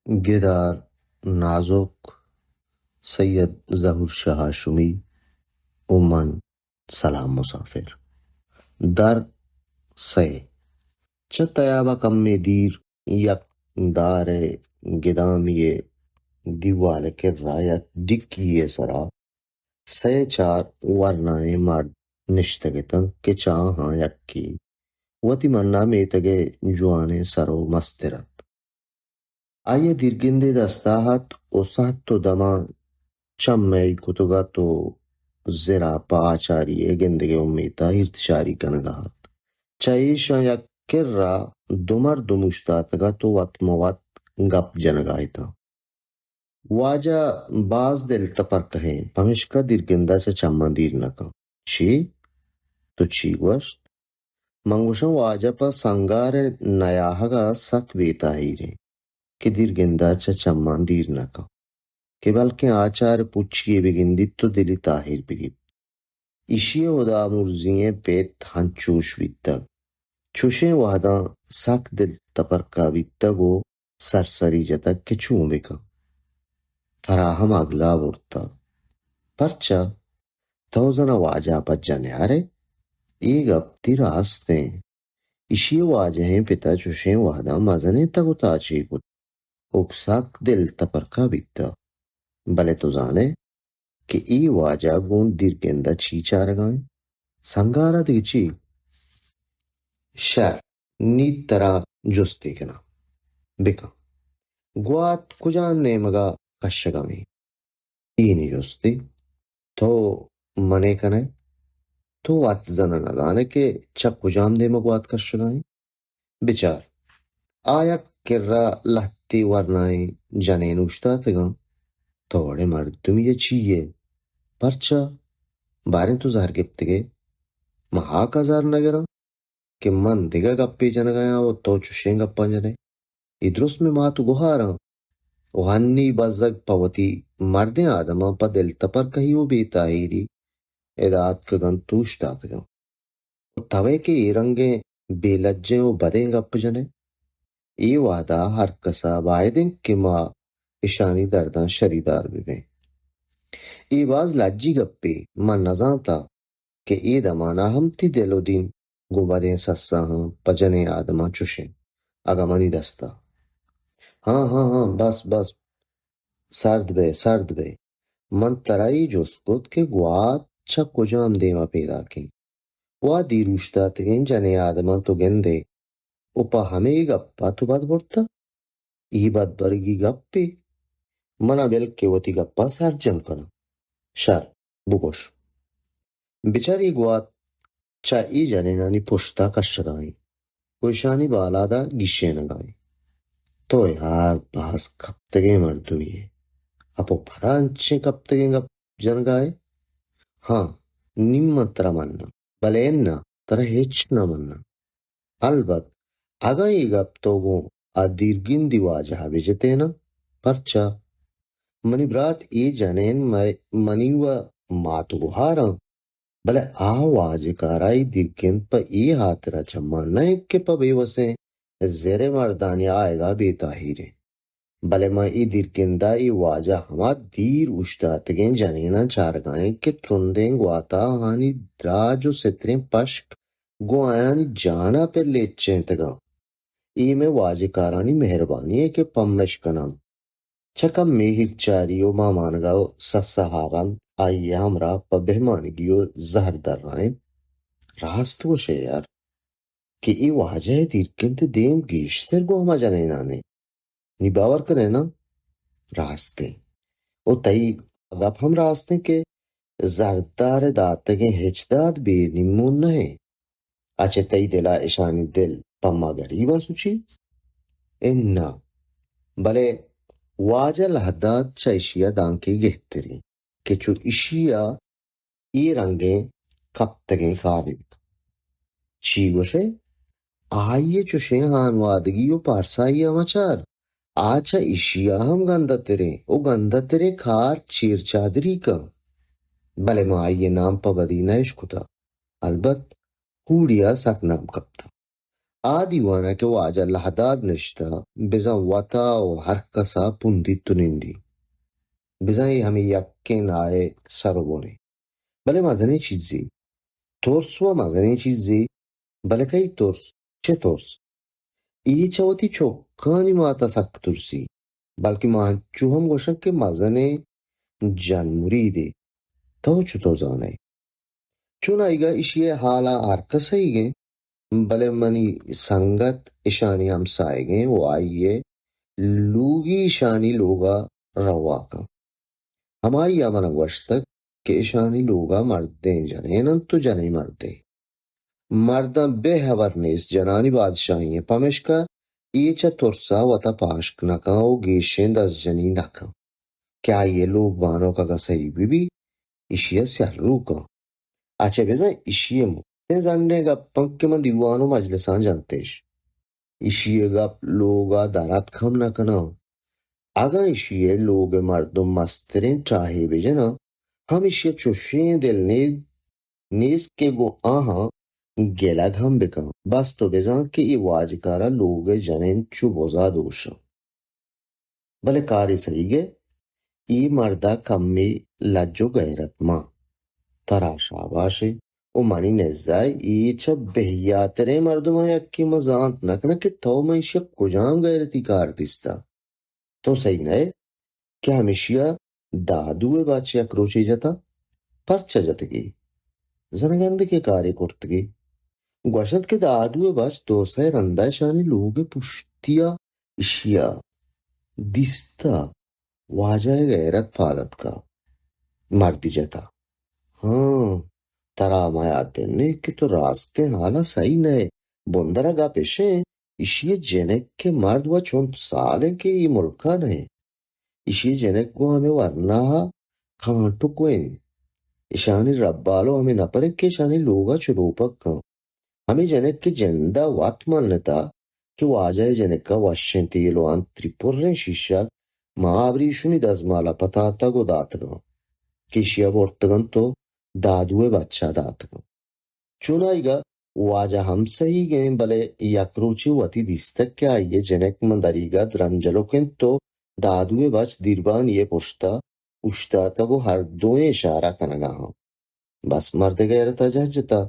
گدار نازک سید ظہور شاہ ہاشمی عمان سلام مسافر در سے چتیابہ کم میں دیر یک دار گدامی دیوال کرا یک ڈکی سرا سے چار ورنائے مرد نشتگتن کہ چاہاں یکی وتی منا میتگے جوانے سرو مسترت آئیے دیرگندے دستاحت او سہت تو دما چمئی کتگا تو زرا پاچاری گندگے امیتا ارتشاری کنگاہت چائیشا یک کرا دمر دمشتاتگا تو وط موت گپ جنگائیتا واجہ باز دل تپر کہیں پمشکا دیرگندہ چا چمن دیر نکا چی تو چی گوشت منگوشن واجہ پا سنگار نیاہگا سک بیتا ہی رے کہ دیرگندہ چا چمن دیر نکا کہ بلکہ آچار پوچھئے بگندی تو دلی تاہیر بگید اشیے ودا مرزییں پیت ہنچوش بیتگ چوشیں وحداں سک دل تپرکا بیتگو سرسری جتک کے چون بکا فراہم اگلا ورتا پرچا توزنا واجہ پا جنیارے ایک ابتی راستیں اشیے واجہیں پتا چوشیں وحداں مزنے تگو تاچی کت اکساک دل تپرکا بیتا بلے تو زانے کہ ای واجہ گون دیر گندہ چی چارگائیں سنگارا دیگی چی شر نیت ترا جستی کنا بکا گوات کجان نیمگا کشگا میں اینی جستی تو منے کنے تو وات زنہ ندانے کہ چک کجام دے مگوات کشگائیں بچار آیا کرا لہتی ورنائیں جنین اشتا تگا توڑے مردم یہ چیئے پرچا باریں تو زہر گپتگے مہا کا زہر نگرہ کہ من دیگا گپی جنگایا و تو چوشیں گپا جنے ادرس میں ماں تو گوھارا وہنی بزگ پوتی مردیں آدما پا دل تپر کہیو بیتا ہیری اداد کگن توشتا تگا توے کے ایرنگیں بے لجیں و بدیں گپ جنے ای وعدہ ہر کسا بائدیں کہ ماں اشانی درداں شریدار ببیں ای باز لجی گپی من نزانتا کہ ای دمانا ہم تی دلو دین گو بدیں سسا ہاں پجنے آدما چوشیں اگا منی دستا ہاں ہاں ہاں بس بس سرد بے من ترائی جوسکت کہ گوات چا کجام دیما پیدا کیں وا دیروشتا تگیں جنے آدما تو گندے اوپا ہمیں گپا تو بد بڑتا ای بد برگی گپی منا بل کے وتی گپا سر جم کنا شر بگوش بچاری گوات چا ای جنے نانی پشتا کشگائیں کوشانی بالا دا گشے نگائیں تو یار باز کپتگے مردمی اپو پدا انچیں کپتگیں گپ جنگائے ہاں نیم ترا مننا بلین نا ترا ہیچ نہ مننا البت اگا ای گپ تو گو ادیرگین دی واجہ بجتے نا پرچا منی برات ای جنین منی و ماتو گوھارا بلے آو واجہ کارائی دیرگین پا ای ہاترا چمان نا ایک کے پا بے وسیں زیر مردانی آئے گا بے تاہیرے بلے ما ای دیرگندہ ای واجہ ہما دیر اشتاتگیں جنینا چارگائیں کہ ترندیں گواتا ہانی دراج و ستریں پشک گو آیانی جانا پر لیچیں تگا ای میں واجہ کارانی مہربانی ہے کہ پمش کنم چکم میہر چاریو مامانگاو سسہاران آئی ہمرا پا بہمانگیو زہر در رائیں راست وشے یار کہ ای واجہ دیرگند دیم گیشتر گو ہما جنینانے نی باور کرے نا راستے او تئی گپ ہم راستے کے زردار داتگیں ہچداد بے نمون نہیں اچھے تئی دلا اشانی دل پما گریبا سوچی اننا بلے واجہ لہداد چا اشیا دانکے گہتری کہ چو اشیا ای رنگیں کپتگیں کابل چی گوشے آئیے چوشیں ہانوادگی و پارسائی امچار آچا اشیا ہم گندہ تیرے او گندہ تیرے کھار چیر چادری کا بلے ما آئیے نام پا بدینہ عشق تھا البت کوڑیا سک نام کپتا آدیوانا کے واجہ لحداد نشتا بزن وطا و حرکسا پندی تنندی بزن ہمیں یکین آئے سربونے بلے مازنی چیزی تورس و مازنی چیزی بلے کئی تورس چه تورس ای چوتی چوکانی ماتا سک ترسی بلکہ ماں چوہم گوشک کے مازنے جان مریدی تو چطو زانے چون آئیگا اشیے حالا آرکس آئیگے بلے منی سنگت اشانی ہم سائیگے وہ آئیے لوگی اشانی لوگا رواکا ہمائی آمنا گوشتک کہ اشانی لوگا مردیں جنینن تو جنیں مردے مردم بے حبر نیس جنانی بادشاہی پمشکا ایچا ترسا وطا پاشک نکا و گیشیں دس جنی نکا کیا یہ لوگ بانوں کا گسائی بی اشیا سیارلو کا اچھا بیزا اشیا مکتے زنڈے گا پنک من دیوانو مجلسان جانتیش اشیا گا لوگا دارات کھم نکنا اگا اشیا لوگ مردم مسترین چاہے بیجنا ہم اشیا چوشیں دل نیز کے گو آہاں گیلا گھم بکا بس تو بیزا کہ ای واجکارا لوگ جنین چو بوزا دوشا بلے کاری سہیگے ای مردہ کمی لجو غیرت ماں تراشا باشے او منی نزدائی ای چا بہیاترے مردمہ یکی مزانت نکنا کہ تو منشیا کجام غیرتی کار دیستا تو صحیح نئے کہ ہمیشیا دادوے باچے اکروچی جاتا پرچا جاتگی زنگند کے کاری کرتگی گوشت کے دادوے باچ دوسرے رندہ شانی لوگ پشتیا اشیا دیستا واجہ غیرت پالت کا مردی جاتا ہاں ترا مایات پہننے کہ تو راستے حالا صحیح نئے بندرہ گا پیشے اشیے جنک کے مرد و چون سالے کے یہ ملکہ نئے اشیے جنک کو ہمیں ورنہ کھانٹو کوئیں اشانی ربالو ہمیں نپرک کے اشانی لوگا چلوپک کھاں ہمیں جنک کے جندہ وات مان لیتا کہ واجہ جنک کا واشن تیلو آن تریپورن شیشا مہابری شنی دزمالا پتاتا گو داتگاں کشیا بورتگن تو دادوے بچہ داتگاں چونائی گا واجہ ہم صحیح گئیں بلے یکروچی واتی دیستک کیا آئیے جنک مندری گا درنجلو کن تو دادوے بچ دیربان یہ پشتا اشتاتا گو ہر دوئیں اشارہ کنگا ہاں بس مرد غیرتا جہجتا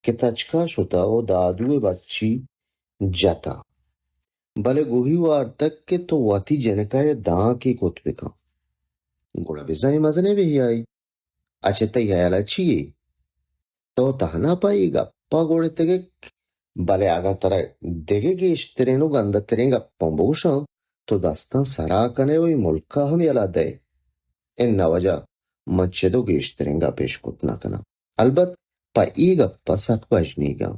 کہ تچکا شتا و دادوے بچی جاتا بلے گوہی وار تک کہ تو واتی جنکا یہ داں کی کتبکا گوڑا بزائی مزنے بھی آئی اچھا تیالا چیئے تو تہنا پائی گا پا گوڑے تگے بلے آگا ترہ دیگے گیش ترینو گندہ ترین گا پمبوشا تو دستان سرا کنے وی ملکا ہم یلا دے ان نوجہ مچے دو گیش ترین گا پیش کتنا کنا البت پا ای گا پا سک بجنی گا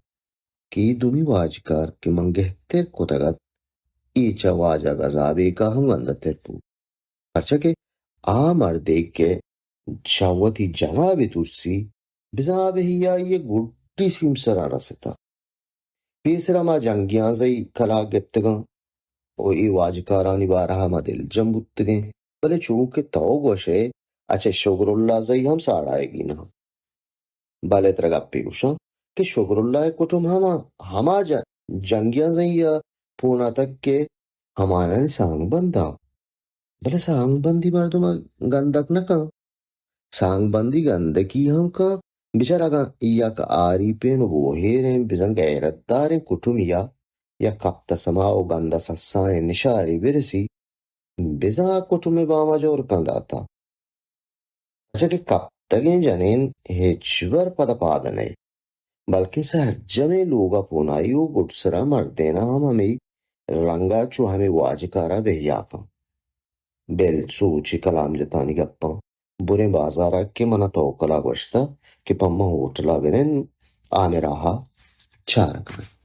کی دومی واجکار کی منگہ تیر کتگت ایچا واجہ گزابے کا ہم گندہ تیر پو پرچا کہ مردے کے شاوتی جنابی ترسی بزابے ہی یہ گھٹی سیم سرانا ستا پیسرا ما جنگیاں زی کلا گپتگاں او ای واجکارانی بارہا ما دل جنبوتگیں بلے چونکہ تو گوشے اچھا شکر اللہ زی ہم ساڑھائے گی نا بلے ترگا پیوشا کہ شکر اللہ کٹم ہما جنگیاں زی یا پونا تک کے ہمانا سانگ بندہ بلے سانگ بندی مردم گندک نکا سانگ بندی گندکی ہم کا بچارا کا یک آری پین وہ ہیریں بزن غیرت داریں کٹم یا کپتا سماؤ گندہ سسائیں نشاری برسی بزن کٹم باما جور کنداتا اچھا کہ کپتگیں جنین ہیچور پدا پادنے بلکہ سہر جمیں لوگا پونائیو گٹسرا مردینا ہمیں رنگا چو ہمیں واجکارا بہیاکا بیل سوچی کلام جتانی گپا برے بازارا کے منا توکلا گوشتا کہ پمہ ہوٹلا برن آنے رہا چارکنا